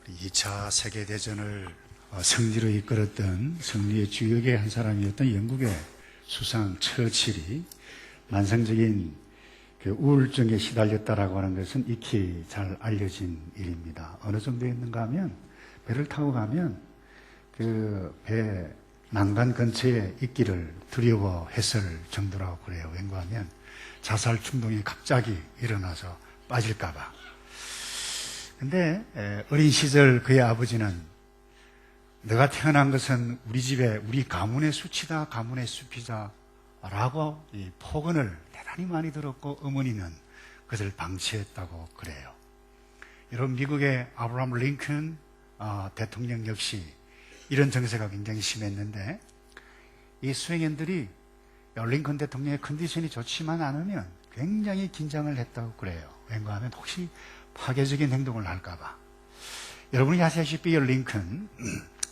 2차 세계대전을 승리로 이끌었던 승리의 주역의 한 사람이었던 영국의 수상 처칠이 만성적인 우울증에 시달렸다라고 하는 것은 익히 잘 알려진 일입니다. 어느 정도였는가 하면 배를 타고 가면 그 배 난간 근처에 있기를 두려워했을 정도라고 그래요. 왠가하면 자살 충동이 갑자기 일어나서 빠질까봐. 근데 어린 시절 그의 아버지는 너가 태어난 것은 우리 집에 우리 가문의 수치다, 가문의 숲이다 라고 이 폭언을 대단히 많이 들었고 어머니는 그것을 방치했다고 그래요. 여러분, 미국의 아브라함 링컨 대통령 역시 이런 정세가 굉장히 심했는데 이 수행원들이 링컨 대통령의 컨디션이 좋지만 않으면 굉장히 긴장을 했다고 그래요. 왠가 하면 혹시 파괴적인 행동을 할까봐. 여러분이 아시다시피 링컨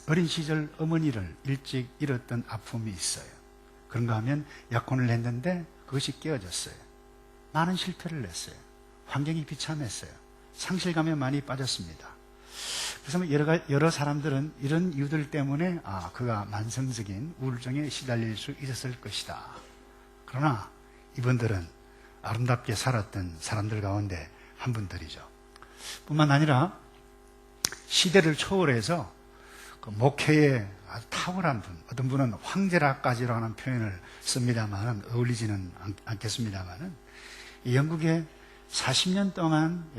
어린 시절 어머니를 일찍 잃었던 아픔이 있어요. 그런가 하면 약혼을 했는데 그것이 깨어졌어요. 많은 실패를 냈어요. 환경이 비참했어요. 상실감에 많이 빠졌습니다. 그래서 여러 사람들은 이런 이유들 때문에 그가 만성적인 우울증에 시달릴 수 있었을 것이다. 그러나 이분들은 아름답게 살았던 사람들 가운데 한 분들이죠. 뿐만 아니라 시대를 초월해서 그 목회에 아주 탁월한 분, 어떤 분은 황제라까지라는 표현을 씁니다만 어울리지는 않겠습니다만 이 영국에 40년 동안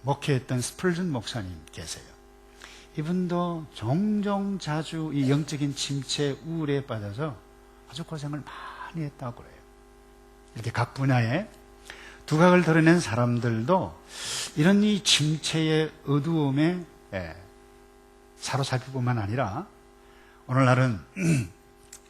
목회했던 스펄전 목사님 계세요. 이분도 종종 자주 이 영적인 침체, 우울에 빠져서 아주 고생을 많이 했다고 그래요. 이렇게 각 분야에 두각을 드러낸 사람들도 이런 이 침체의 어두움에 사로잡힐 뿐만 아니라 오늘날은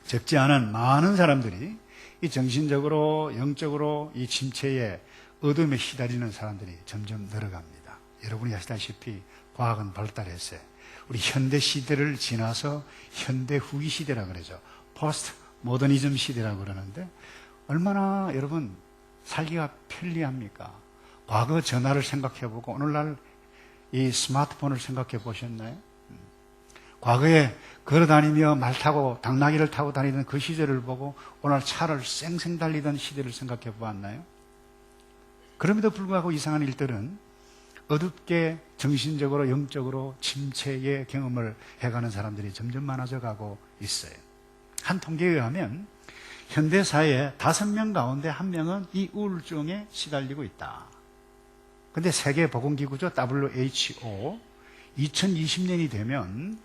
적지 않은 많은 사람들이 이 정신적으로 영적으로 이 침체의 어둠에 시달리는 사람들이 점점 늘어갑니다. 여러분이 아시다시피 과학은 발달했어요. 우리 현대 시대를 지나서 현대 후기 시대라 그러죠. 포스트 모더니즘 시대라고 그러는데 얼마나 여러분 살기가 편리합니까? 과거 전화를 생각해보고 오늘날 이 스마트폰을 생각해 보셨나요? 과거에 걸어다니며 말 타고 당나귀를 타고 다니던 그 시절을 보고 오늘 차를 쌩쌩 달리던 시대를 생각해 보았나요? 그럼에도 불구하고 이상한 일들은 어둡게 정신적으로 영적으로 침체의 경험을 해가는 사람들이 점점 많아져 가고 있어요. 한 통계에 의하면 현대사회에 5명 가운데 1명은 이 우울증에 시달리고 있다. 근데 세계보건기구죠, WHO, 2020년이 되면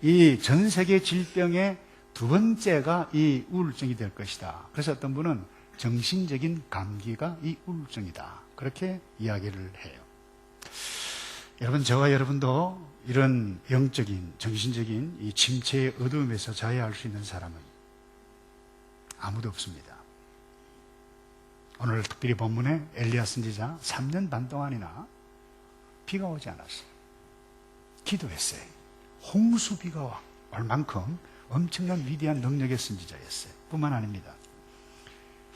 이 전 세계 질병의 2번째가 이 우울증이 될 것이다. 그래서 어떤 분은 정신적인 감기가 이 우울증이다. 그렇게 이야기를 해요. 여러분, 저와 여러분도 이런 영적인, 정신적인 이 침체의 어두움에서 자해할 수 있는 사람은 아무도 없습니다. 오늘 특별히 본문에 엘리야 선지자 3년 반 동안이나 비가 오지 않았어요. 기도했어요. 홍수비가 올 만큼 엄청난 위대한 능력의 선지자였어요. 뿐만 아닙니다.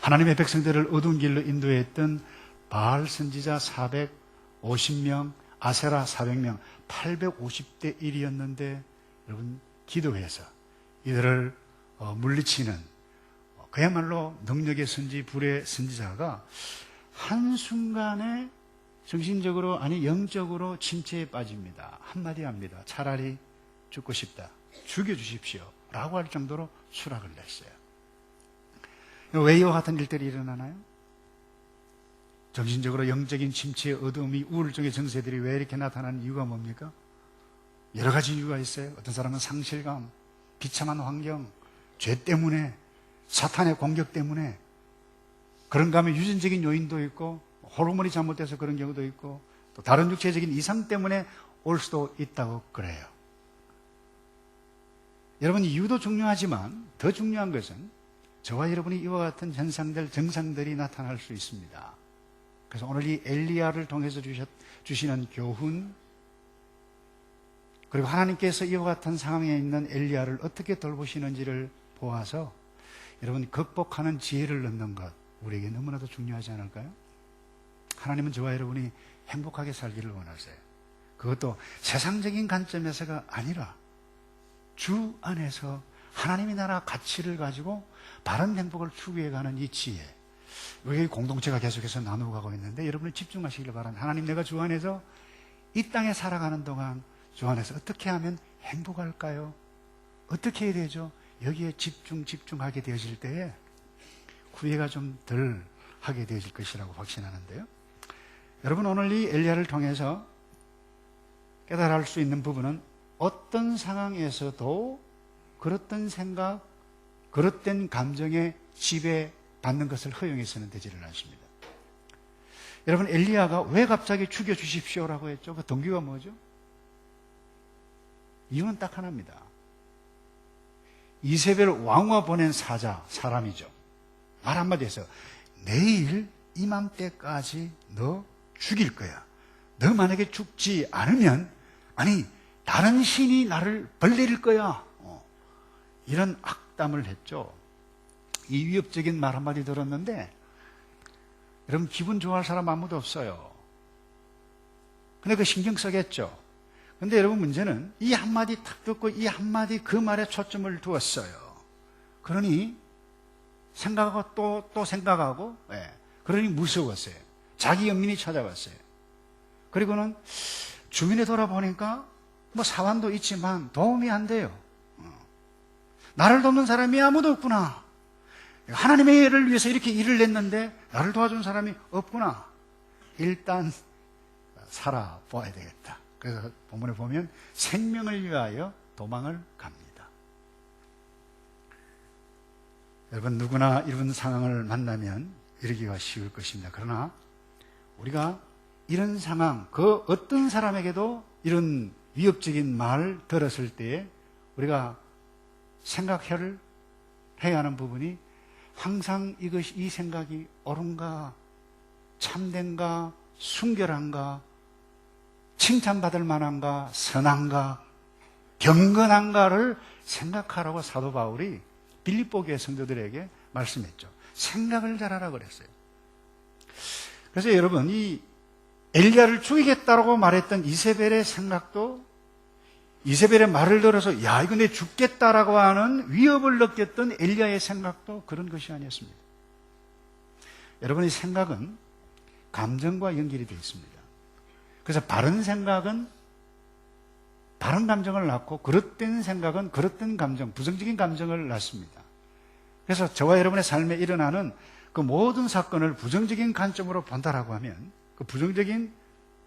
하나님의 백성들을 어두운 길로 인도했던 바알 선지자 450명, 아세라 400명, 850대 1이었는데 여러분, 기도해서 이들을 물리치는 그야말로 능력의 선지, 불의 선지자가 한순간에 정신적으로 아니 영적으로 침체에 빠집니다. 한마디 합니다. 차라리 죽고 싶다. 죽여주십시오. 라고 할 정도로 수락을 냈어요. 왜 이와 같은 일들이 일어나나요? 정신적으로 영적인 침체의 어두움이 우울증의 증세들이 왜 이렇게 나타나는 이유가 뭡니까? 여러 가지 이유가 있어요. 어떤 사람은 상실감, 비참한 환경, 죄 때문에, 사탄의 공격 때문에, 그런가 하면 유전적인 요인도 있고 호르몬이 잘못돼서 그런 경우도 있고 또 다른 육체적인 이상 때문에 올 수도 있다고 그래요. 여러분, 이유도 중요하지만 더 중요한 것은 저와 여러분이 이와 같은 현상들, 증상들이 나타날 수 있습니다. 그래서 오늘 이 엘리야를 통해서 주시는 교훈, 그리고 하나님께서 이와 같은 상황에 있는 엘리야를 어떻게 돌보시는지를 보아서 여러분, 극복하는 지혜를 얻는 것 우리에게 너무나도 중요하지 않을까요? 하나님은 저와 여러분이 행복하게 살기를 원하세요. 그것도 세상적인 관점에서가 아니라 주 안에서 하나님의 나라 가치를 가지고 바른 행복을 추구해가는 이 지혜, 우리 공동체가 계속해서 나누고 가고 있는데 여러분이 집중하시길 바랍니다. 하나님, 내가 주 안에서 이 땅에 살아가는 동안 주 안에서 어떻게 하면 행복할까요? 어떻게 해야 되죠? 여기에 집중하게 되어질 때에 후회가 좀 덜 하게 되어질 것이라고 확신하는데요. 여러분, 오늘 이 엘리야를 통해서 깨달아 할 수 있는 부분은 어떤 상황에서도 그렇던 생각, 그릇된 감정에 지배받는 것을 허용해서는 되지를 않습니다. 여러분, 엘리야가 왜 갑자기 죽여주십시오라고 했죠? 그 동기가 뭐죠? 이유는 딱 하나입니다. 이세벨 왕후가 보낸 사람이죠. 말 한마디 해서 내일 이맘때까지 너 죽일 거야. 너 만약에 죽지 않으면 다른 신이 나를 벌내릴 거야. 이런 악담을 했죠. 이 위협적인 말 한마디 들었는데 여러분, 기분 좋아할 사람 아무도 없어요. 근데 그 신경 쓰겠죠. 근데 여러분, 문제는 이 한마디 탁 듣고 이 한마디 그 말에 초점을 두었어요. 그러니 생각하고 또 생각하고, 그러니 무서웠어요. 자기 연민이 찾아왔어요. 그리고는 주변에 돌아보니까 뭐 사환도 있지만 도움이 안 돼요. 나를 돕는 사람이 아무도 없구나. 하나님의 일을 위해서 이렇게 일을 냈는데 나를 도와준 사람이 없구나. 일단 살아보아야 되겠다. 그래서 본문에 보면 생명을 위하여 도망을 갑니다. 여러분, 누구나 이런 상황을 만나면 이러기가 쉬울 것입니다. 그러나 우리가 이런 상황, 그 어떤 사람에게도 이런 위협적인 말을 들었을 때에 우리가 생각해야 하는 부분이 항상 이 생각이 옳은가, 참된가, 순결한가, 칭찬받을 만한가, 선한가, 경건한가를 생각하라고 사도 바울이 빌립보 교회 성도들에게 말씀했죠. 생각을 잘하라 그랬어요. 그래서 여러분, 이 엘리야를 죽이겠다라고 말했던 이세벨의 생각도, 이세벨의 말을 들어서 야, 이거 내 죽겠다라고 하는 위협을 느꼈던 엘리야의 생각도 그런 것이 아니었습니다. 여러분의 생각은 감정과 연결이 되어 있습니다. 그래서 바른 생각은 바른 감정을 낳고 그릇된 생각은 그릇된 감정, 부정적인 감정을 낳습니다. 그래서 저와 여러분의 삶에 일어나는 그 모든 사건을 부정적인 관점으로 본다라고 하면 그 부정적인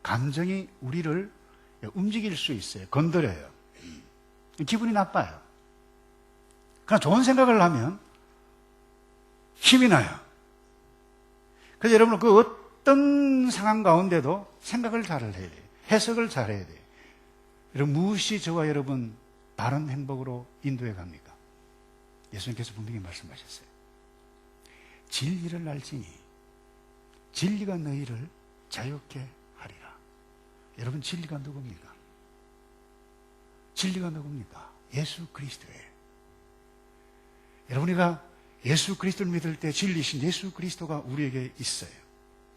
감정이 우리를 움직일 수 있어요. 건드려요. 기분이 나빠요. 그러나 좋은 생각을 하면 힘이 나요. 그래서 여러분, 그 어떤 상황 가운데도 생각을 잘해야 돼요. 해석을 잘해야 돼요. 여러분, 무엇이 저와 여러분 바른 행복으로 인도해 갑니까? 예수님께서 분명히 말씀하셨어요. 진리를 알지니 진리가 너희를 자유케 하리라. 여러분, 진리가 누굽니까? 진리가 누굽니까? 예수 그리스도예요. 여러분이가 예수 그리스도를 믿을 때 진리신 예수 그리스도가 우리에게 있어요.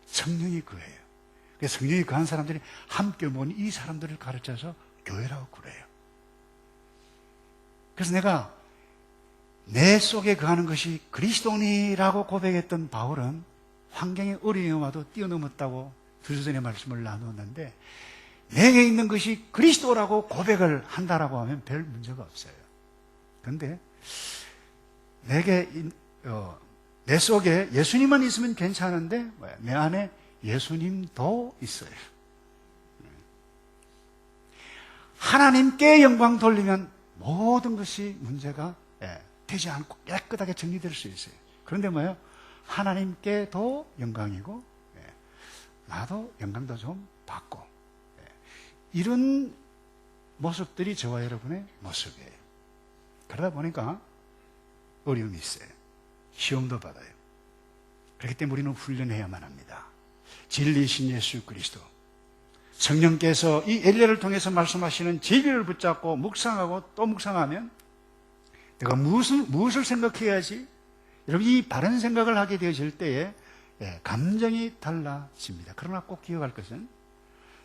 성령이 그예요. 그래서 성령이 그한 사람들이 함께 모인 이 사람들을 가르쳐서 교회라고 그래요. 그래서 내가 내 속에 거하는 것이 그리스도니라고 고백했던 바울은 환경의 어려움이 와도 뛰어넘었다고 두 주 전에 말씀을 나누었는데, 내게 있는 것이 그리스도라고 고백을 한다라고 하면 별 문제가 없어요. 그런데 내 속에 예수님만 있으면 괜찮은데 내 안에 예수님도 있어요. 하나님께 영광 돌리면 모든 것이 문제가 되지 않고 깨끗하게 정리될 수 있어요. 그런데 뭐예요? 하나님께도 영광이고 나도 영광도 좀 받고, 이런 모습들이 저와 여러분의 모습이에요. 그러다 보니까 어려움이 있어요. 시험도 받아요. 그렇기 때문에 우리는 훈련해야만 합니다. 진리이신 예수 그리스도, 성령께서 이 엘리야를 통해서 말씀하시는 진리를 붙잡고 묵상하고 또 묵상하면 내가 무엇을 생각해야지? 여러분, 이 바른 생각을 하게 되어질 때에 감정이 달라집니다. 그러나 꼭 기억할 것은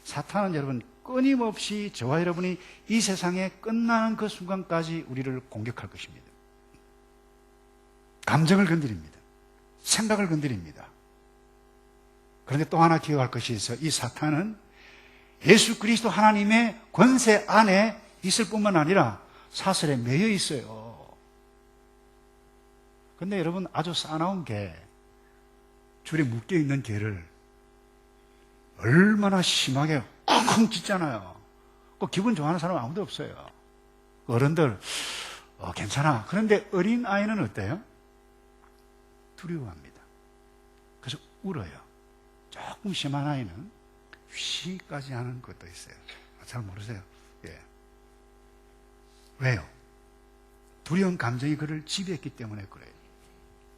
사탄은 여러분 끊임없이 저와 여러분이 이 세상에 끝나는 그 순간까지 우리를 공격할 것입니다. 감정을 건드립니다. 생각을 건드립니다. 그런데 또 하나 기억할 것이 있어. 이 사탄은 예수 그리스도 하나님의 권세 안에 있을 뿐만 아니라 사슬에 매여 있어요. 근데 여러분, 아주 싸나운 개, 줄에 묶여 있는 개를 얼마나 심하게 쿵쿵 짖잖아요. 그 기분 좋아하는 사람 아무도 없어요. 어른들 괜찮아. 그런데 어린 아이는 어때요? 두려워합니다. 그래서 울어요. 조금 심한 아이는 휘까지 하는 것도 있어요. 잘 모르세요? 예. 왜요? 두려운 감정이 그를 지배했기 때문에 그래요.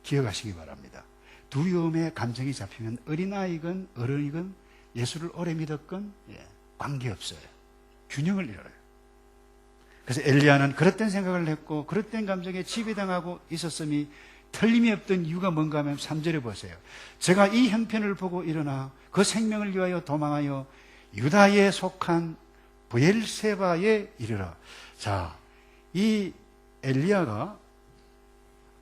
기억하시기 바랍니다. 두려움의 감정이 잡히면 어린아이건 어른이건 예수를 오래 믿었건 관계없어요. 균형을 잃어요. 그래서 엘리야는 그릇된 생각을 했고 그릇된 감정에 지배당하고 있었음이 틀림이 없던 이유가 뭔가 하면 3절에 보세요. 제가 이 형편을 보고 일어나 그 생명을 위하여 도망하여 유다에 속한 브엘세바에 이르러. 자, 이 엘리야가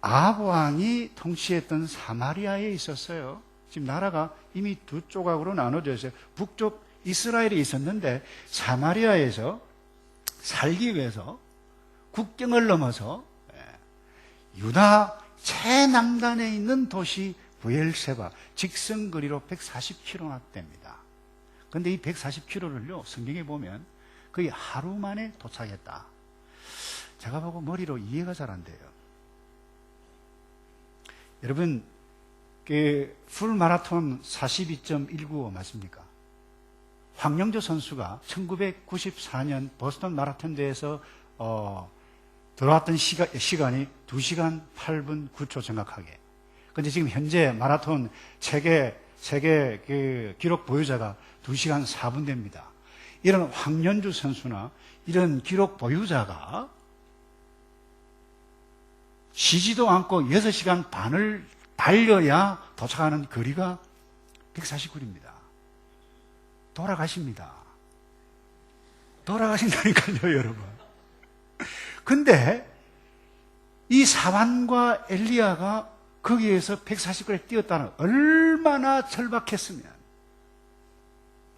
아합 왕이 통치했던 사마리아에 있었어요. 지금 나라가 이미 두 조각으로 나눠져 있어요. 북쪽 이스라엘이 있었는데 사마리아에서 살기 위해서 국경을 넘어서 유다 최남단에 있는 도시 브엘세바, 직선거리로 140km나 됩니다. 그런데 이 140km를요 성경에 보면 거의 하루 만에 도착했다. 제가 보고 머리로 이해가 잘 안 돼요. 여러분, 그 풀마라톤 42.195 맞습니까? 황영조 선수가 1994년 보스턴 마라톤 대회에서 들어왔던 시간이 2시간 8분 9초 정확하게. 근데 지금 현재 마라톤 세계 그 기록 보유자가 2시간 4분 됩니다. 이런 황연주 선수나 이런 기록 보유자가 쉬지도 않고 6시간 반을 달려야 도착하는 거리가 149입니다. 돌아가십니다. 돌아가신다니까요, 여러분. 근데 이 사반과 엘리야가 거기에서 140km 뛰었다는 얼마나 절박했으면,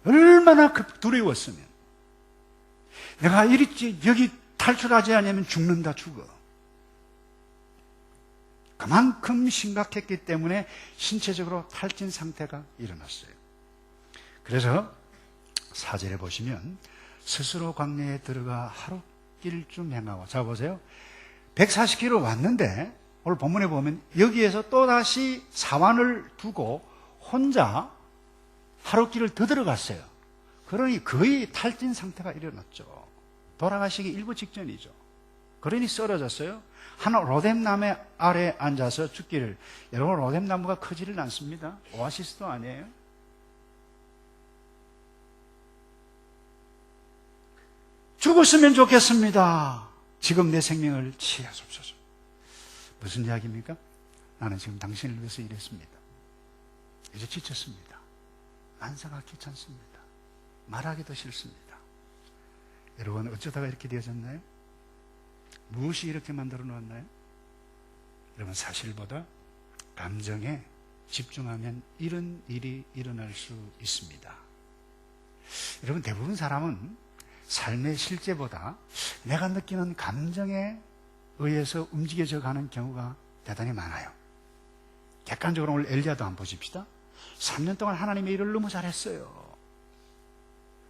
얼마나 두려웠으면, 내가 이리 여기 탈출하지 않으면 죽는다, 죽어. 그만큼 심각했기 때문에 신체적으로 탈진 상태가 일어났어요. 그래서 4절에 보시면 스스로 광야에 들어가 하룻길 좀 행하고, 자 보세요. 140km 왔는데 오늘 본문에 보면 여기에서 또다시 사환을 두고 혼자 하룻길을 더 들어갔어요. 그러니 거의 탈진 상태가 일어났죠. 돌아가시기 일부 직전이죠. 그러니 쓰러졌어요. 한 로뎀나무 아래 앉아서 죽기를. 여러분, 로뎀나무가 크지를 않습니다. 오아시스도 아니에요. 죽었으면 좋겠습니다. 지금 내 생명을 취하소서. 무슨 이야기입니까? 나는 지금 당신을 위해서 일했습니다. 이제 지쳤습니다. 만사가 귀찮습니다. 말하기도 싫습니다. 여러분, 어쩌다가 이렇게 되어졌나요? 무엇이 이렇게 만들어 놓았나요? 여러분, 사실보다 감정에 집중하면 이런 일이 일어날 수 있습니다. 여러분, 대부분 사람은 삶의 실제보다 내가 느끼는 감정에 의해서 움직여져 가는 경우가 대단히 많아요. 객관적으로 오늘 엘리야도 한번 보십시다. 3년 동안 하나님의 일을 너무 잘했어요.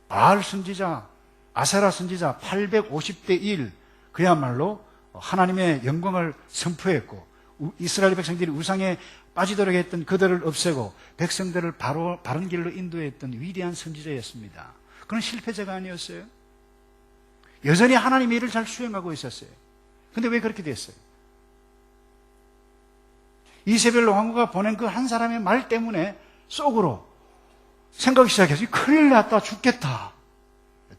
바알 선지자, 아세라 선지자 850대 1, 그야말로 하나님의 영광을 선포했고, 이스라엘 백성들이 우상에 빠지도록 했던 그들을 없애고 백성들을 바른 길로 인도했던 위대한 선지자였습니다. 그런 실패자가 아니었어요. 여전히 하나님의 일을 잘 수행하고 있었어요. 근데 왜 그렇게 됐어요? 이세벨 왕후가 보낸 그 한 사람의 말 때문에 속으로 생각이 시작해서 큰일 났다, 죽겠다.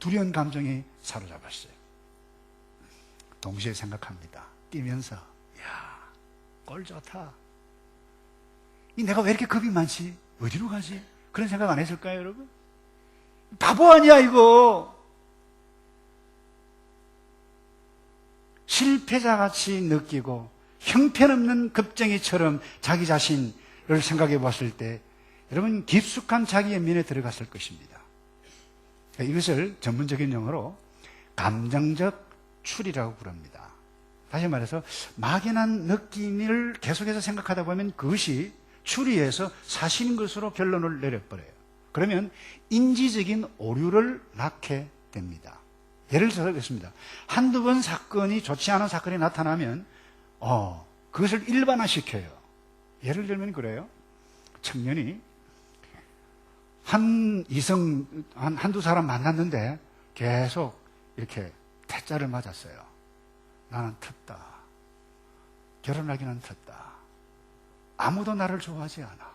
두려운 감정이 사로잡았어요. 동시에 생각합니다. 뛰면서, 이야, 꼴 좋다. 내가 왜 이렇게 겁이 많지? 어디로 가지? 그런 생각 안 했을까요, 여러분? 바보 아니야 이거. 실패자같이 느끼고 형편없는 겁쟁이처럼 자기 자신을 생각해 봤을 때 여러분 깊숙한 자기의 면에 들어갔을 것입니다. 이것을 전문적인 용어로 감정적 추리라고 부릅니다. 다시 말해서 막연한 느낌을 계속해서 생각하다 보면 그것이 추리해서 사실인 것으로 결론을 내려버려요. 그러면 인지적인 오류를 낳게 됩니다. 예를 들어서 그렇습니다. 한두 번 사건이 좋지 않은 사건이 나타나면 그것을 일반화시켜요. 예를 들면 그래요. 청년이 한두 사람 만났는데 계속 이렇게 태자를 맞았어요. 나는 텄다. 결혼하기는 텄다. 아무도 나를 좋아하지 않아.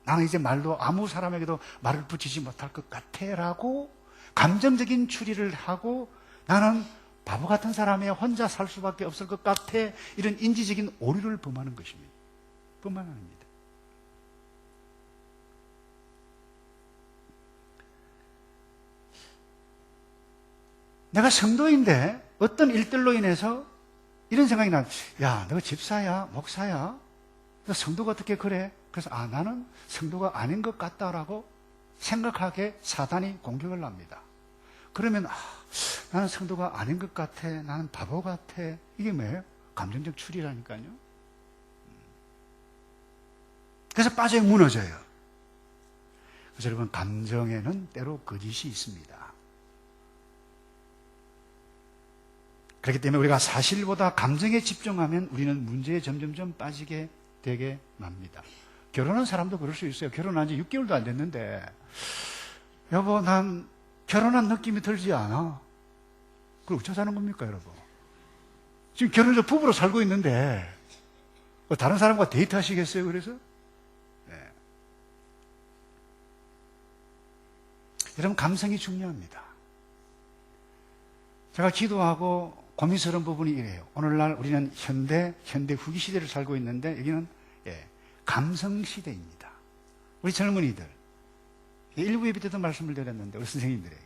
나는 이제 말도 아무 사람에게도 말을 붙이지 못할 것 같아 라고 감정적인 추리를 하고 나는 바보 같은 사람이야 혼자 살 수밖에 없을 것 같아 이런 인지적인 오류를 범하는 것입니다. 뿐만 아닙니다. 내가 성도인데 어떤 일들로 인해서 이런 생각이 나. 야, 너 집사야? 목사야? 너 성도가 어떻게 그래? 그래서 나는 성도가 아닌 것 같다라고 생각하게 사단이 공격을 합니다. 그러면 나는 성도가 아닌 것 같아. 나는 바보 같아. 이게 뭐예요? 감정적 추리라니까요. 그래서 빠져 무너져요. 그래서 여러분 감정에는 때로 거짓이 있습니다. 그렇기 때문에 우리가 사실보다 감정에 집중하면 우리는 문제에 점점점 빠지게 되게 맙니다. 결혼한 사람도 그럴 수 있어요. 결혼한 지 6개월도 안 됐는데 여보 난 결혼한 느낌이 들지 않아. 그걸 어쩌자는 겁니까 여러분? 지금 결혼해서 부부로 살고 있는데 다른 사람과 데이트 하시겠어요 그래서? 네. 여러분 감성이 중요합니다. 제가 기도하고 고민스러운 부분이 이래요. 오늘날 우리는 현대 후기 시대를 살고 있는데 여기는 감성 시대입니다. 우리 젊은이들 일부 예배 때도 말씀을 드렸는데 우리 선생님들에게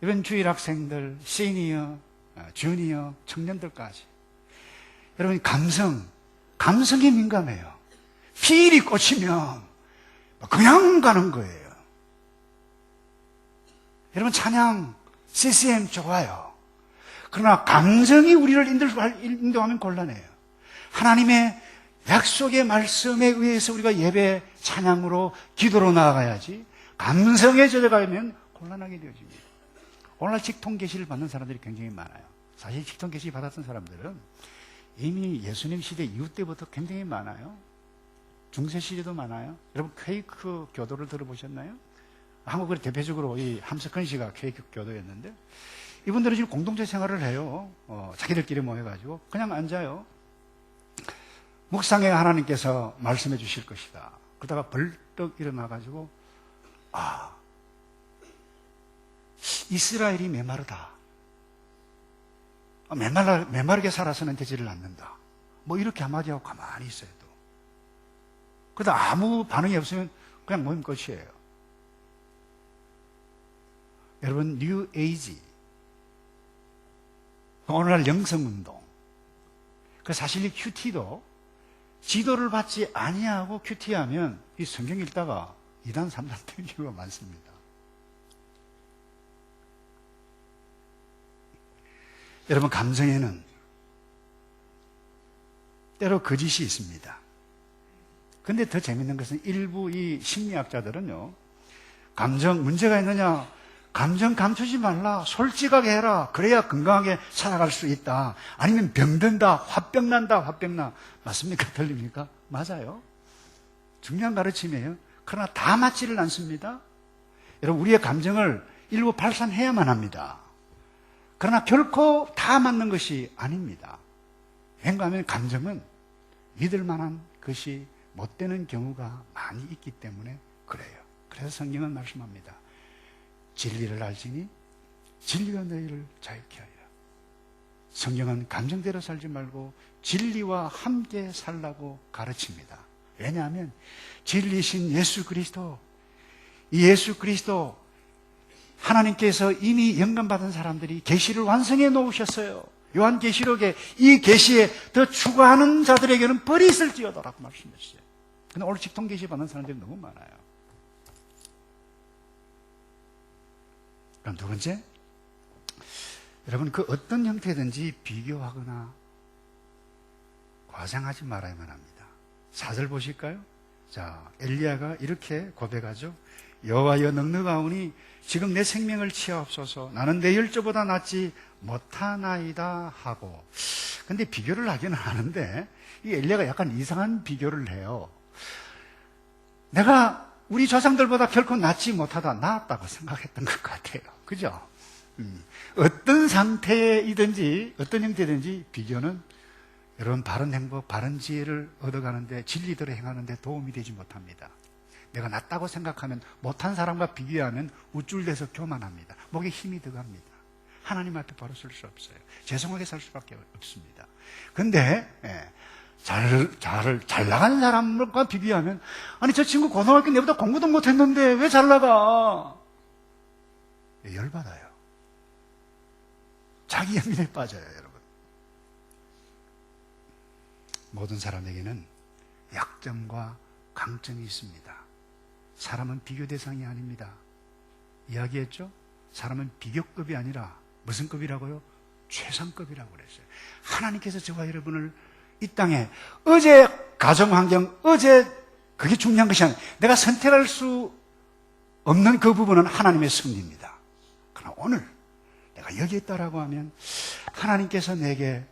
이런 주일 학생들, 시니어, 주니어, 청년들까지 여러분 감성에 민감해요. 필이 꽂히면 그냥 가는 거예요. 여러분 찬양, CCM 좋아요. 그러나 감정이 우리를 인도하면 곤란해요. 하나님의 약속의 말씀에 의해서 우리가 예배, 찬양으로, 기도로 나아가야지 감성에 젖어가면 곤란하게 되어집니다. 오늘날 직통 계시를 받는 사람들이 굉장히 많아요. 사실 직통 계시 받았던 사람들은 이미 예수님 시대 이후 때부터 굉장히 많아요. 중세 시대도 많아요. 여러분 퀘이크 교도를 들어보셨나요? 한국을 대표적으로 이 함석헌 씨가 퀘이크 교도였는데 이분들은 지금 공동체 생활을 해요. 자기들끼리 모여가지고 그냥 앉아요. 묵상에 하나님께서 말씀해 주실 것이다. 그러다가 벌떡 일어나가지고 이스라엘이 메마르다. 메마르게 살아서는 되지를 않는다. 뭐 이렇게 한마디 하고 가만히 있어요. 또. 그러다 아무 반응이 없으면 그냥 모임 끝이에요. 여러분 뉴 에이지 오늘날 영성운동 그 사실 이 큐티도 지도를 받지 아니하고 큐티하면 이 성경 읽다가 2단 3단 되는 경우가 많습니다. 여러분 감정에는 때로 거짓이 있습니다. 그런데 더 재밌는 것은 일부 이 심리학자들은요 감정 문제가 있느냐 감정 감추지 말라. 솔직하게 해라. 그래야 건강하게 살아갈 수 있다. 아니면 병든다. 화병 난다. 화병 나. 맞습니까? 틀립니까? 맞아요. 중요한 가르침이에요. 그러나 다 맞지를 않습니다. 여러분 우리의 감정을 일부 발산해야만 합니다. 그러나 결코 다 맞는 것이 아닙니다. 왠가 하면 감정은 믿을 만한 것이 못 되는 경우가 많이 있기 때문에 그래요. 그래서 성경은 말씀합니다. 진리를 알지니 진리가 너희를 자유케 하리라. 성경은 감정대로 살지 말고 진리와 함께 살라고 가르칩니다. 왜냐하면 진리신 예수 그리스도, 이 예수 그리스도 하나님께서 이미 영감받은 사람들이 계시를 완성해 놓으셨어요. 요한계시록에 이 계시에 더 추구하는 자들에게는 벌이 있을지어다라고 말씀하셨어요. 근데 오늘 직통계시 받는 사람들이 너무 많아요. 그럼 두 번째, 여러분 그 어떤 형태든지 비교하거나 과장하지 말아야만 합니다. 4절 보실까요? 자, 엘리야가 이렇게 고백하죠. 여호와여 넉넉하오니 지금 내 생명을 취하옵소서. 나는 내 열조보다 낫지 못하나이다 하고. 근데 비교를 하기는 하는데 이 엘리야가 약간 이상한 비교를 해요. 내가 우리 조상들보다 결코 낫지 못하다, 나았다고 생각했던 것 같아요. 그죠? 어떤 상태이든지 어떤 형태든지 비교는 여러분 바른 행복, 바른 지혜를 얻어가는데, 진리대로 행하는데 도움이 되지 못합니다. 내가 낫다고 생각하면 못한 사람과 비교하면 우쭐대서 교만합니다. 목에 힘이 들어갑니다. 하나님 앞에 바로 설 수 없어요. 죄송하게 살 수밖에 없습니다. 근데 잘 나가는 사람과 비교하면, 아니 저 친구 고등학교 내보다 공부도 못했는데 왜 잘 나가? 열받아요. 자기 연민에 빠져요, 여러분. 모든 사람에게는 약점과 강점이 있습니다. 사람은 비교 대상이 아닙니다. 이야기했죠? 사람은 비교급이 아니라 무슨 급이라고요? 최상급이라고 그랬어요. 하나님께서 저와 여러분을 이 땅에, 어제 가정환경, 어제 그게 중요한 것이 아니라 내가 선택할 수 없는 그 부분은 하나님의 섭리입니다. 그러나 오늘 내가 여기 있다라고 하면 하나님께서 내게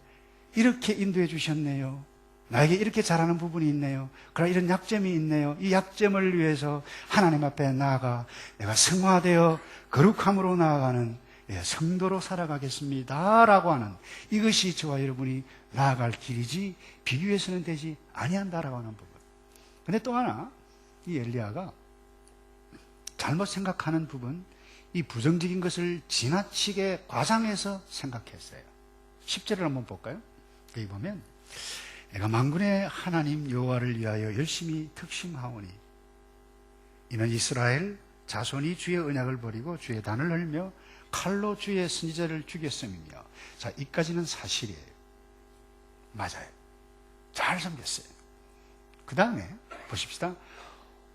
이렇게 인도해 주셨네요. 나에게 이렇게 잘하는 부분이 있네요. 그러나 이런 약점이 있네요. 이 약점을 위해서 하나님 앞에 나아가 내가 성화되어 거룩함으로 나아가는 성도로 살아가겠습니다 라고 하는, 이것이 저와 여러분이 나아갈 길이지 비교해서는 되지 아니한다라고 하는 부분. 근데 또 하나, 이 엘리야가 잘못 생각하는 부분, 이 부정적인 것을 지나치게 과장해서 생각했어요. 10절을 한번 볼까요? 여기 보면 내가 만군의 하나님 여호와를 위하여 열심히 특심하오니 이는 이스라엘 자손이 주의 언약을 버리고 주의 단을 흘며 칼로 주의 선지자를 죽였음이며. 자, 이까지는 사실이에요. 맞아요. 잘 섬겼어요. 그 다음에 보십시다.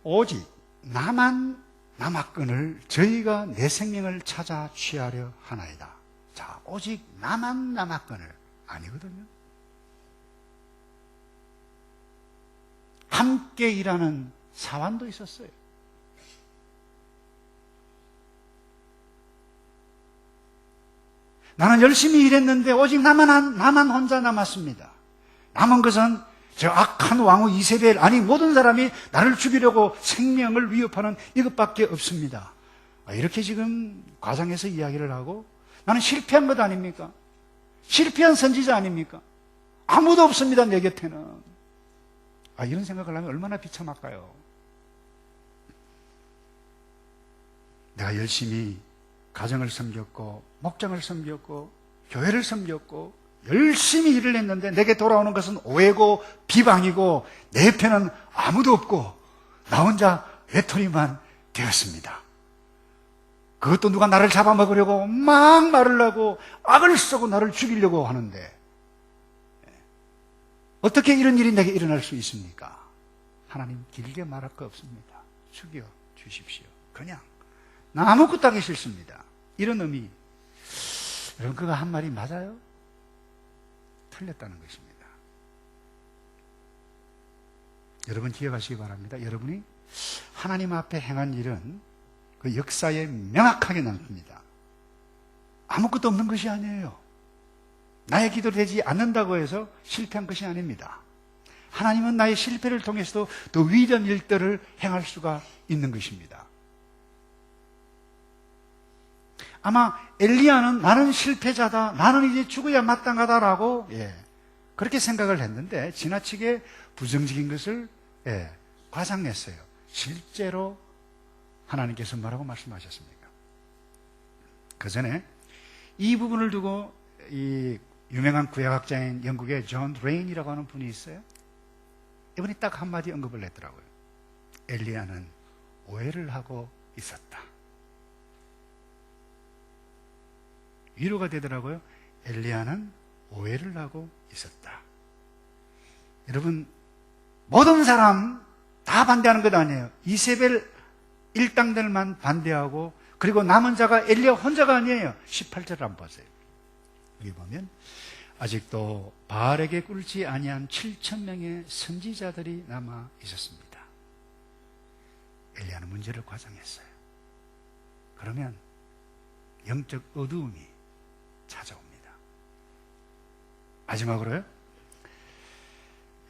오직 나만 남았건을 저희가 내 생명을 찾아 취하려 하나이다. 자, 오직 나만 남았건을 아니거든요. 함께 일하는 사환도 있었어요. 나는 열심히 일했는데 오직 나만 혼자 남았습니다. 남은 것은 저 악한 왕후 이세벨, 아니 모든 사람이 나를 죽이려고 생명을 위협하는 이것밖에 없습니다. 이렇게 지금 과장해서 이야기를 하고, 나는 실패한 것 아닙니까? 실패한 선지자 아닙니까? 아무도 없습니다, 내 곁에는. 이런 생각을 하면 얼마나 비참할까요? 내가 열심히 가정을 섬겼고 목장을 섬겼고 교회를 섬겼고 열심히 일을 했는데 내게 돌아오는 것은 오해고 비방이고 내 옆에는 아무도 없고 나 혼자 외톨이만 되었습니다. 그것도 누가 나를 잡아먹으려고 막 말을 하고 악을 쓰고 나를 죽이려고 하는데 어떻게 이런 일이 내게 일어날 수 있습니까? 하나님 길게 말할 거 없습니다. 죽여 주십시오. 그냥 나 아무것도 하기 싫습니다. 이런 의미. 여러분, 그가 한 말이 맞아요? 틀렸다는 것입니다. 여러분 기억하시기 바랍니다. 여러분이 하나님 앞에 행한 일은 그 역사에 명확하게 남습니다. 아무것도 없는 것이 아니에요. 나의 기도로 되지 않는다고 해서 실패한 것이 아닙니다. 하나님은 나의 실패를 통해서도 더 위대한 일들을 행할 수가 있는 것입니다. 아마 엘리야는 나는 실패자다, 나는 이제 죽어야 마땅하다라고 그렇게 생각을 했는데 지나치게 부정적인 것을 과장했어요. 실제로 하나님께서 뭐라고 말씀하셨습니까? 그 전에 이 부분을 두고 이 유명한 구약학자인 영국의 존 레인이라고 하는 분이 있어요. 이분이 딱 한마디 언급을 했더라고요. 엘리야는 오해를 하고 있었다. 위로가 되더라고요. 엘리야는 오해를 하고 있었다. 여러분, 모든 사람 다 반대하는 것 아니에요. 이세벨 일당들만 반대하고, 그리고 남은 자가 엘리야 혼자가 아니에요. 18절을 한번 보세요. 여기 보면 아직도 바알에게 꿇지 아니한 7,000명의 선지자들이 남아 있었습니다. 엘리야는 문제를 과장했어요. 그러면 영적 어두움이 찾아옵니다. 마지막으로요,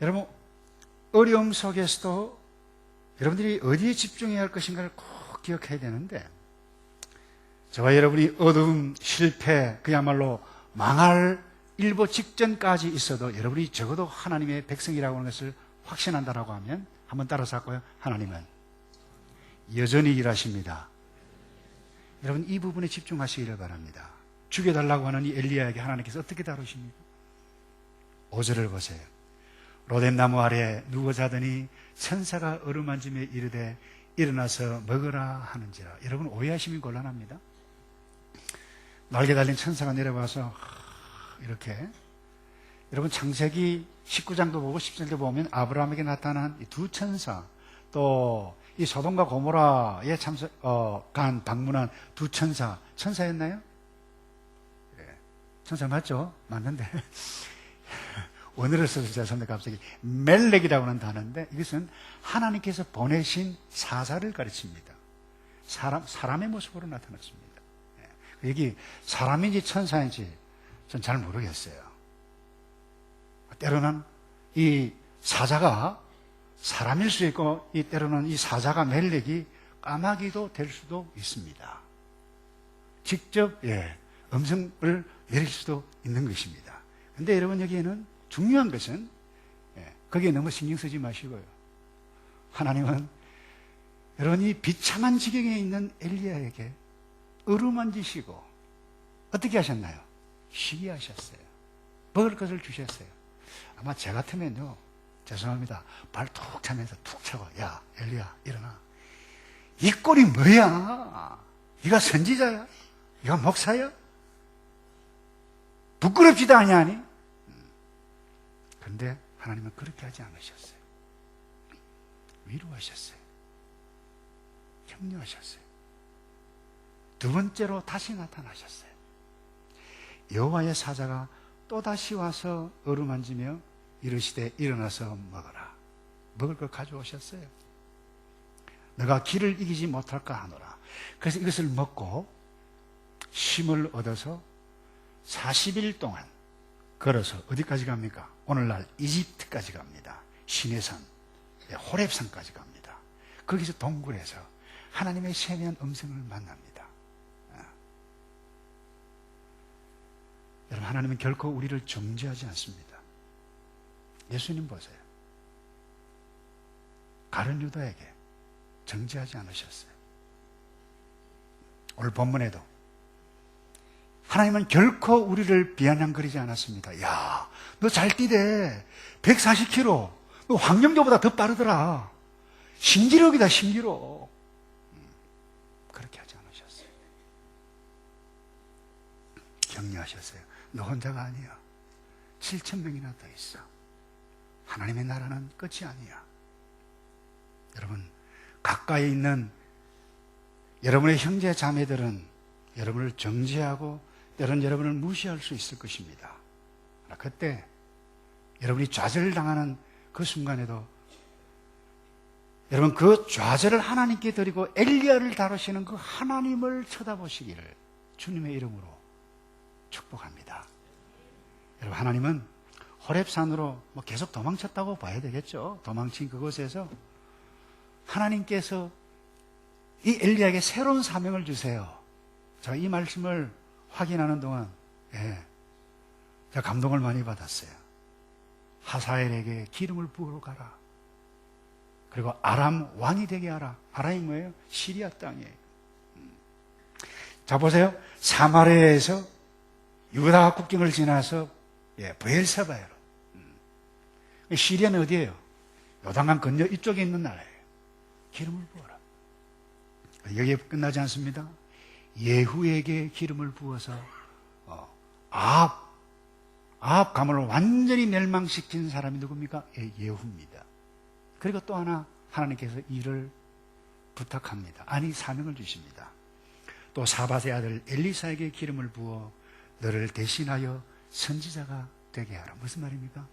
여러분, 어려움 속에서도 여러분들이 어디에 집중해야 할 것인가를 꼭 기억해야 되는데, 저와 여러분이 어두움, 실패, 그야말로 망할 일보 직전까지 있어도 여러분이 적어도 하나님의 백성이라고 하는 것을 확신한다라고 하면, 한번 따라서 할까요? 하나님은 여전히 일하십니다. 여러분, 이 부분에 집중하시기를 바랍니다. 죽여달라고 하는 이 엘리야에게 하나님께서 어떻게 다루십니까? 5절을 보세요. 로뎀나무 아래 누워 자더니 천사가 어루만지며 이르되 일어나서 먹으라 하는지라. 여러분, 오해하시면 곤란합니다. 날개 달린 천사가 내려와서 이렇게, 여러분 창세기 19장도 보고 10장도 보면 아브라함에게 나타난 이 두 천사, 또 이 소돔과 고모라에 간 방문한 두 천사, 천사였나요? 네. 천사 맞죠? 맞는데 원어를 써서 죄송합니다. 갑자기 멜렉이라고 하는 단어인데, 이것은 하나님께서 보내신 사자를 가르칩니다. 사람의 모습으로 나타났습니다. 네. 여기 사람인지 천사인지 전 잘 모르겠어요. 때로는 이 사자가 사람일 수 있고, 이 때로는 이 사자가 멜렉이 까마귀도 될 수도 있습니다. 직접 음성을 내릴 수도 있는 것입니다. 근데 여러분, 여기에는 중요한 것은 거기에 너무 신경 쓰지 마시고요. 하나님은 여러분이 비참한 지경에 있는 엘리야에게 어루만지시고 어떻게 하셨나요? 쉬게 하셨어요. 먹을 것을 주셨어요. 아마 제 같으면요, 죄송합니다, 발 툭 차면서 툭 차고, 야 엘리야 일어나. 이 꼴이 뭐야? 네가 선지자야? 네가 목사야? 부끄럽지도 아니하니? 그런데 하나님은 그렇게 하지 않으셨어요. 위로하셨어요. 격려하셨어요. 두 번째로 다시 나타나셨어요. 여호와의 사자가 또다시 와서 어루만지며 이르시되 일어나서 먹어라. 먹을 걸 가져오셨어요. 너가 길을 이기지 못할까 하노라. 그래서 이것을 먹고 힘을 얻어서 40일 동안 걸어서 어디까지 갑니까? 오늘날 이집트까지 갑니다. 시내산, 호렙산까지 갑니다. 거기서 동굴에서 하나님의 세미한 음성을 만납니다. 여러분, 하나님은 결코 우리를 정죄하지 않습니다. 예수님 보세요. 가룟 유다에게 정죄하지 않으셨어요. 오늘 본문에도 하나님은 결코 우리를 비아냥거리지 않았습니다. 야, 너 잘 뛰대. 140km. 너 황영조보다 더 빠르더라. 신기록이다, 신기록. 그렇게 하지 않으셨어요. 격려하셨어요. 너 혼자가 아니야. 7,000명이나 더 있어. 하나님의 나라는 끝이 아니야. 여러분, 가까이 있는 여러분의 형제 자매들은 여러분을 정죄하고 때로는 여러분을 무시할 수 있을 것입니다. 그때 여러분이 좌절당하는 그 순간에도 여러분, 그 좌절을 하나님께 드리고 엘리야를 다루시는 그 하나님을 쳐다보시기를 주님의 이름으로 축복합니다. 여러분, 하나님은 호렙산으로 계속 도망쳤다고 봐야 되겠죠. 도망친 그곳에서 하나님께서 이 엘리야에게 새로운 사명을 주세요. 제가 이 말씀을 확인하는 동안 제가 감동을 많이 받았어요. 하사엘에게 기름을 부으러 가라. 그리고 아람 왕이 되게 하라. 아람이 뭐예요? 시리아 땅이에요. 자, 보세요. 사마리아에서 유다 국경을 지나서 브엘세바예요. 시리아는 어디예요? 요단강 건너 이쪽에 있는 나라예요. 기름을 부어라. 여기에 끝나지 않습니다. 예후에게 기름을 부어서 아합 가문을 완전히 멸망시킨 사람이 누굽니까? 예후입니다. 그리고 또 하나 하나님께서 일을 부탁합니다. 아니, 사명을 주십니다. 또 사밧의 아들 엘리사에게 기름을 부어 너를 대신하여 선지자가 되게 하라. 무슨 말입니까?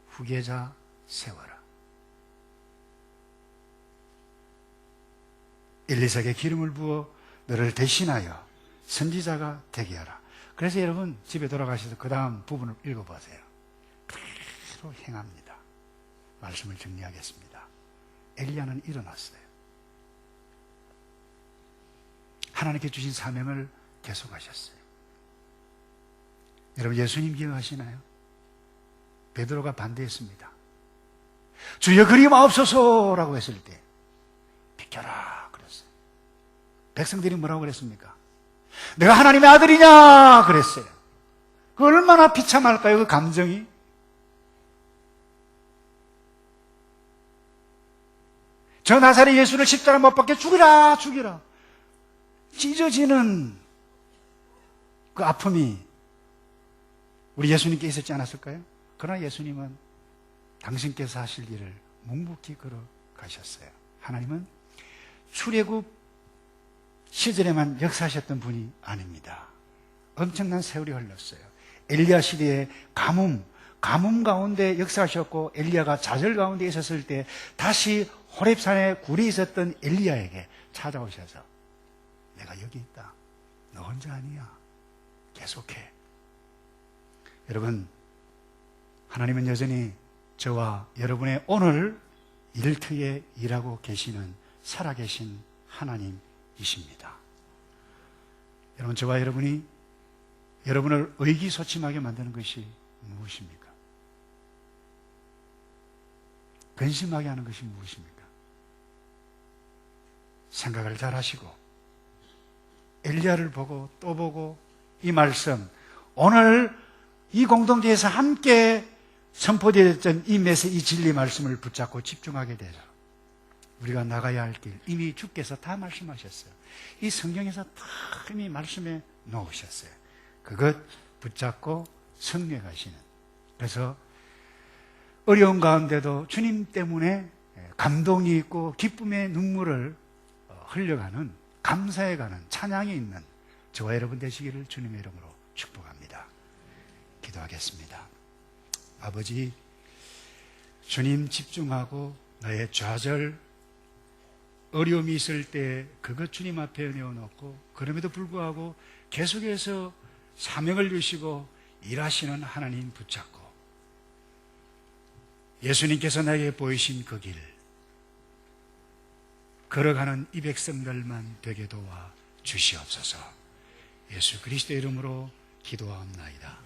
후계자 세워라. 엘리사에게 기름을 부어 너를 대신하여 선지자가 되게 하라. 그래서 여러분 집에 돌아가셔서 그 다음 부분을 읽어보세요. 그대로 행합니다. 말씀을 정리하겠습니다. 엘리야는 일어났어요. 하나님께 주신 사명을 계속하셨어요. 여러분 예수님 기억하시나요? 베드로가 반대했습니다. 주여 그리마옵소서라고 했을 때 비켜라 그랬어요. 백성들이 뭐라고 그랬습니까? 내가 하나님의 아들이냐 그랬어요. 그 얼마나 비참할까요? 그 감정이. 저 나사렛 예수를 십자가 못 박혀 죽이라 죽이라 찢어지는 그 아픔이 우리 예수님께 있었지 않았을까요? 그러나 예수님은 당신께서 하실 일을 묵묵히 걸어가셨어요. 하나님은 출애굽 시절에만 역사하셨던 분이 아닙니다. 엄청난 세월이 흘렀어요. 엘리야 시대에 가뭄 가운데 역사하셨고, 엘리야가 좌절 가운데 있었을 때 다시 호렙산에 굴에 있었던 엘리야에게 찾아오셔서 내가 여기 있다. 너 혼자 아니야. 계속해. 여러분, 하나님은 여전히 저와 여러분의 오늘 일터에 일하고 계시는 살아계신 하나님이십니다. 여러분, 저와 여러분이 여러분을 의기소침하게 만드는 것이 무엇입니까? 근심하게 하는 것이 무엇입니까? 생각을 잘 하시고 엘리야를 보고 또 보고 이 말씀, 오늘 이 공동체에서 함께 선포되었던 이 메시지, 이 진리 말씀을 붙잡고 집중하게 되죠. 우리가 나가야 할 길, 이미 주께서 다 말씀하셨어요. 이 성경에서 다 이미 말씀해 놓으셨어요. 그것 붙잡고 승리해 가시는. 그래서 어려운 가운데도 주님 때문에 감동이 있고 기쁨의 눈물을 흘려가는, 감사해가는, 찬양이 있는 저와 여러분 되시기를 주님의 이름으로 축복합니다. 기도하겠습니다. 아버지, 주님 집중하고 나의 좌절, 어려움이 있을 때 그것 주님 앞에 내어놓고, 그럼에도 불구하고 계속해서 사명을 주시고 일하시는 하나님 붙잡고 예수님께서 나에게 보이신 그 길 걸어가는 이 백성들만 되게 도와 주시옵소서. 예수 그리스도의 이름으로 기도하옵나이다.